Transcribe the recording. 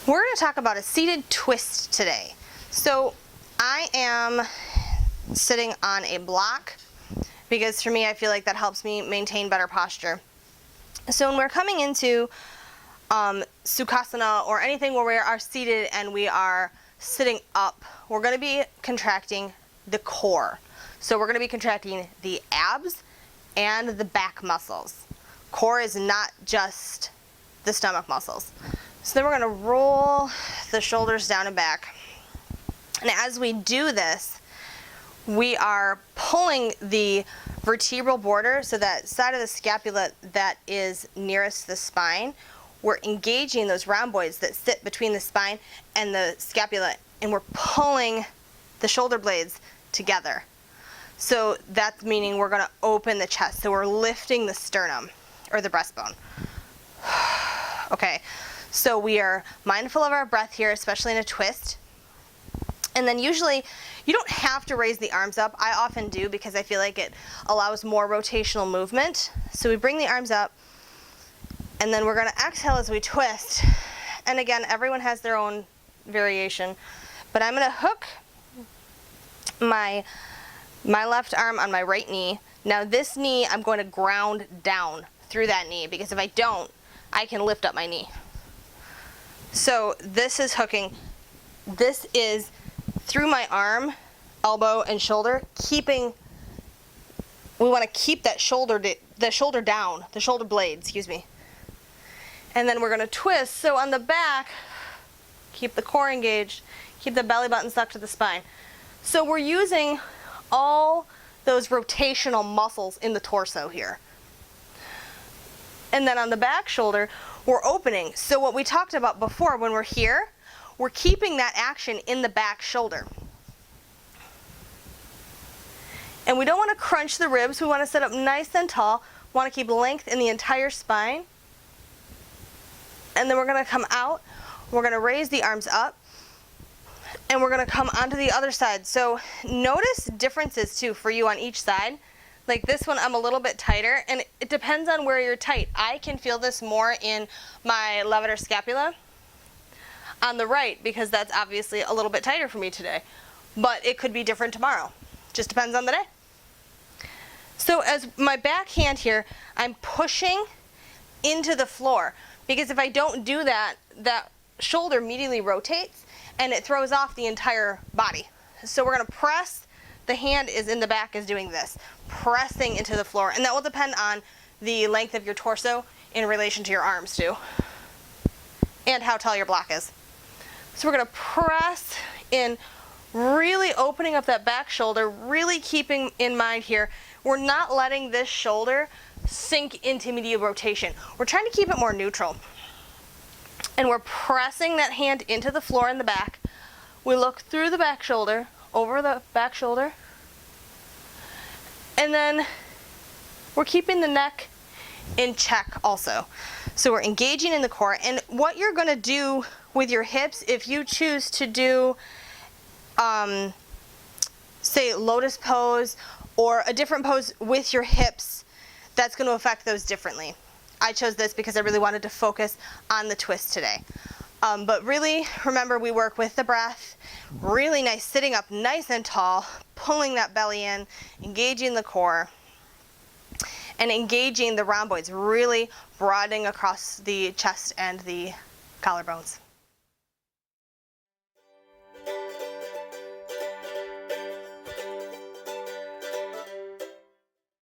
We're going to talk about a seated twist today. So I am sitting on a block because for me I feel like that helps me maintain better posture. So when we're coming into Sukhasana or anything where we are seated and we are sitting up, we're going to be contracting the core. So we're going to be contracting the abs and the back muscles. Core is not just the stomach muscles. So then we're going to roll the shoulders down and back. And as we do this, we are pulling the vertebral border, so that side of the scapula that is nearest the spine. We're engaging those rhomboids that sit between the spine and the scapula, and we're pulling the shoulder blades together. So that's meaning we're going to open the chest. So we're lifting the sternum or the breastbone. Okay, so we are mindful of our breath here, especially in a twist. And then usually you don't have to raise the arms up. I often do because I feel like it allows more rotational movement. So we bring the arms up, and then we're going to exhale as we twist. And again, everyone has their own variation, but I'm going to hook my left arm on my right knee. Now this knee, I'm going to ground down through that knee, because if I don't, I can lift up my knee. So this is hooking. This is through my arm, elbow, and shoulder, we want to keep that shoulder down, the shoulder blade, excuse me. And then we're going to twist. So on the back, keep the core engaged, keep the belly button stuck to the spine. So we're using all those rotational muscles in the torso here. And then on the back shoulder, we're opening. So what we talked about before, when we're here, we're keeping that action in the back shoulder. And we don't want to crunch the ribs. We want to sit up nice and tall. We want to keep length in the entire spine. And then we're going to come out. We're going to raise the arms up. And we're going to come onto the other side. So notice differences too for you on each side. Like this one, I'm a little bit tighter, and it depends on where you're tight. I can feel this more in my levator scapula on the right, because that's obviously a little bit tighter for me today. But it could be different tomorrow. Just depends on the day. So as my back hand here, I'm pushing into the floor, because if I don't do that, that shoulder immediately rotates and it throws off the entire body. So we're going to press. The hand is in the back, is doing this, pressing into the floor. And that will depend on the length of your torso in relation to your arms too, and how tall your block is. So we're going to press in, really opening up that back shoulder, really keeping in mind here, we're not letting this shoulder sink into medial rotation. We're trying to keep it more neutral. And we're pressing that hand into the floor in the back. We look through the back shoulder, over the back shoulder, and then we're keeping the neck in check also. So we're engaging in the core. And what you're going to do with your hips, if you choose to do say lotus pose or a different pose with your hips, that's going to affect those differently. I chose this because I really wanted to focus on the twist today. But really, remember, we work with the breath, really nice, sitting up nice and tall, pulling that belly in, engaging the core, and engaging the rhomboids, really broadening across the chest and the collarbones.